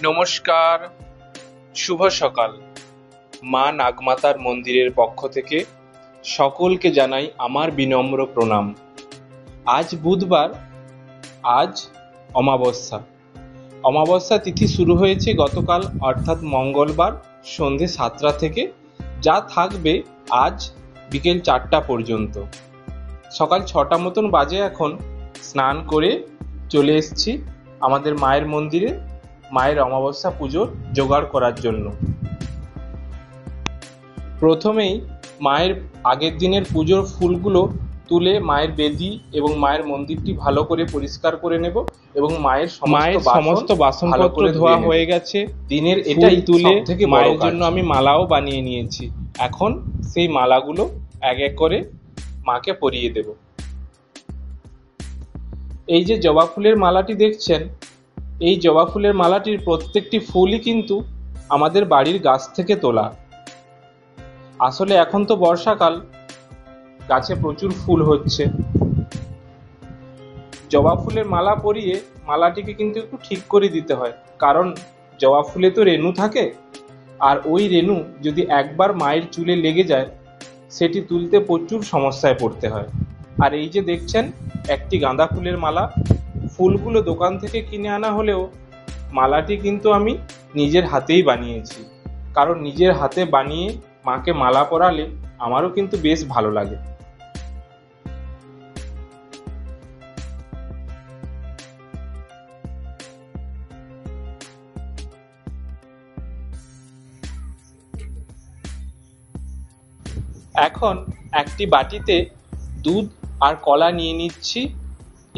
নমস্কার, শুভ সকাল। মা নাগমাতার মন্দিরের পক্ষ থেকে সকলকে জানাই আমার বিনম্র প্রণাম। আজ বুধবার, আজ অমাবস্যা তিথি শুরু হয়েছে গতকাল অর্থাৎ মঙ্গলবার সন্ধে 7টা থেকে, যা থাকবে আজ বিকেল 4টা পর্যন্ত। সকাল 6টা মতন বাজে এখন। স্নান করে চলে এসেছি আমাদের মায়ের মন্দিরে মায়ের অমাবস্যা পুজোর জোগাড় করার জন্য। প্রথমেই মায়ের আগের দিনের পুজোর ফুলগুলো তুলে মায়ের বেদি এবং মায়ের মন্দিরটি ভালো করে পরিষ্কার করে নেব এবং মায়ের সমস্ত বাসনপত্র ধোয়া হয়ে গেছে। দিনের এটাই তুলে মায়ের জন্য আমি মালাও বানিয়ে নিয়েছি। এখন সেই মালাগুলো এক এক করে মাকে পরিয়ে দেব। এই যে জবা ফুলের মালাটি দেখছেন, এই জবা ফুলের মালাটির প্রত্যেকটি ফুলই কিন্তু আমাদের বাড়ির গাছ থেকে তোলা। আসলে এখন তো বর্ষাকাল, গাছে প্রচুর ফুল হচ্ছে। জবা ফুলের মালা পরিয়ে মালাটিকে কিন্তু একটু ঠিক করে দিতে হয়, কারণ জবা ফুলে তো রেণু থাকে, আর ওই রেণু যদি একবার মায়ের চুলে লেগে যায় সেটি তুলতে প্রচুর সমস্যায় পড়তে হয়। আর এই যে দেখছেন একটি গাঁদা ফুলের মালা, ফুলগুলো দোকান থেকে কিনে আনা হলেও মালাটি কিন্তু আমি নিজের হাতেই বানিয়েছি, কারণ নিজের হাতে বানিয়ে মাকে মালা পরালে আমারও কিন্তু বেশ ভালো লাগে। এখন একটি বাটিতে দুধ আর কলা নিয়ে নিচ্ছি,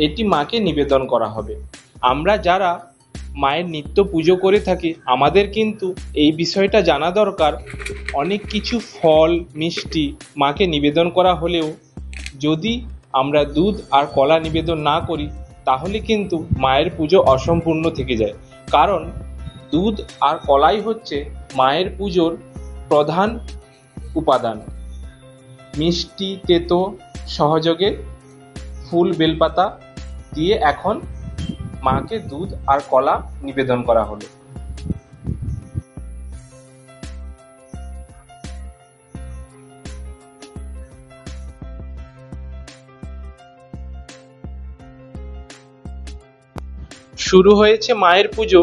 এটি মাকে নিবেদন করা হবে। আমরা যারা মায়ের নিত্য পুজো করে থাকি আমাদের কিন্তু এই বিষয়টা জানা দরকার। অনেক কিছু ফল মিষ্টি মাকে নিবেদন করা হলেও যদি আমরা দুধ আর কলা নিবেদন না করি তাহলে কিন্তু মায়ের পুজো অসম্পূর্ণ থেকে যায়, কারণ দুধ আর কলাই হচ্ছে মায়ের পুজোর প্রধান উপাদান। মিষ্টি তেতো সহযোগে ফুল বেলপাতা দিয়ে এখন মাকে দুধ আর কলা নিবেদন করা হলো। শুরু হয়েছে মায়ের পুজো।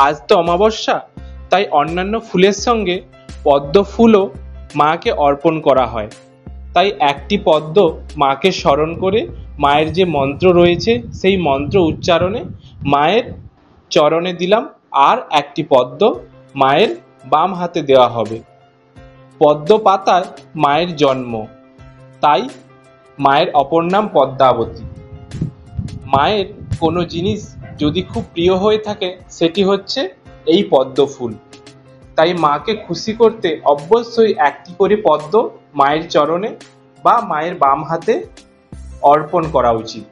আজ তো অমাবস্যা, তাই অন্যান্য ফুলের সঙ্গে পদ্ম ফুলও মাকে অর্পণ করা হয়। তাই একটি পদ্ম মাকে স্মরণ করে মায়ের যে মন্ত্র রয়েছে সেই মন্ত্র উচ্চারণে মায়ের চরণে দিলাম, আর একটি পদ্ম মায়ের বাম হাতে দেওয়া হবে। পদ্ম পাতায় মায়ের জন্ম, তাই মায়ের অপর নাম পদ্মাবতী। মায়ের কোনো জিনিস যদি খুব প্রিয় হয়ে থাকে সেটি হচ্ছে এই পদ্ম ফুল। তাই মাকে খুশি করতে অবশ্যই একটি করে পদ্ম মায়ের চরণে বা মায়ের বাম হাতে অর্পণ করা উচিত।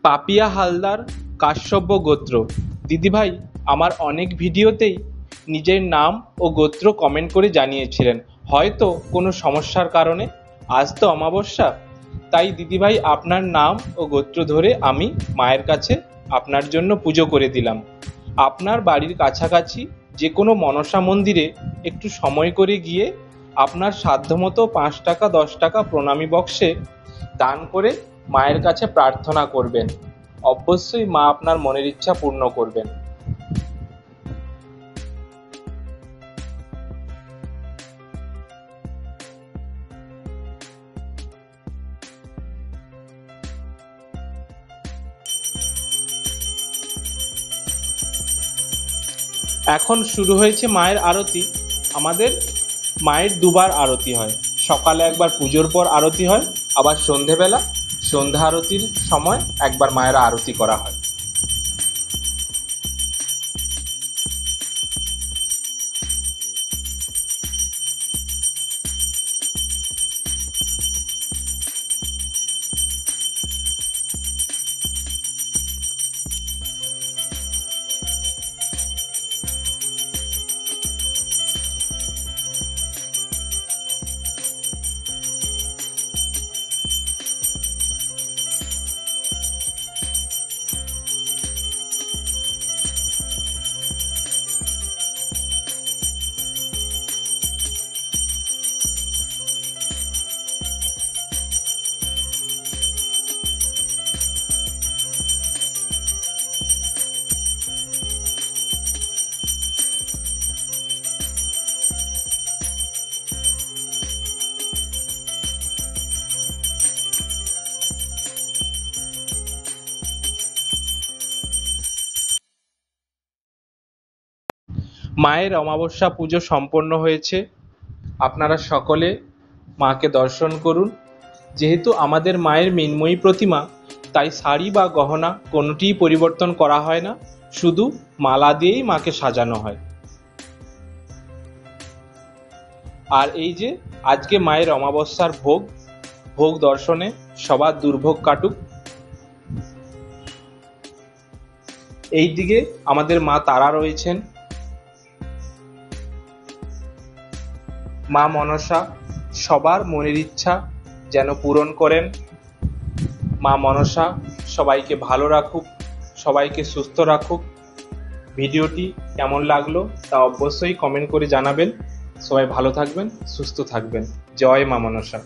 পাপিয়া হালদার, কাশ্যপ্য গোত্র। দিদিভাই আমার অনেক ভিডিওতেই নিজের নাম ও গোত্র কমেন্ট করে জানিয়েছিলেন, হয়তো কোনো সমস্যার কারণে। আজ তো অমাবস্যা, তাই দিদিভাই আপনার নাম ও গোত্র ধরে আমি মায়ের কাছে আপনার জন্য পুজো করে দিলাম। আপনার বাড়ির কাছাকাছি যে কোনো মনসা মন্দিরে একটু সময় করে গিয়ে আপনার সাধ্যমতো 5 টাকা 10 টাকা প্রণামী বক্সে দান করে মায়ের কাছে প্রার্থনা করবেন। অবশ্যই মা আপনার মনের ইচ্ছা পূর্ণ করবেন। এখন শুরু হয়েছে মায়ের আরতি। আমাদের মায়ের দুবার আরতি হয়, সকালে একবার পুজোর পর আরতি হয়, আবার সন্ধেবেলা সন্ধ্যা আরতির সময় একবার মায়ের আরতি করা হয়। মায়ের অমাবস্যা পুজো সম্পন্ন হয়েছে। আপনারা সকলে মাকে দর্শন করুন। যেহেতু আমাদের মায়ের মৃন্ময়ী প্রতিমা, তাই শাড়ি বা গহনা কোনোটিই পরিবর্তন করা হয় না, শুধু মালা দিয়েই মাকে সাজানো হয়। আর এই যে আজকে মায়ের অমাবস্যার ভোগ দর্শনে সবার দুর্ভোগ কাটুক। এই দিকে আমাদের মা তারা রয়েছেন। মা মনসা সবার মনের ইচ্ছা যেন পূরণ করেন। মা মনসা সবাইকে ভালো রাখুক, সবাইকে সুস্থ রাখুক। ভিডিওটি কেমন লাগলো তা অবশ্যই কমেন্ট করে জানাবেন। সবাই ভালো থাকবেন, সুস্থ থাকবেন। জয় মা মনসা।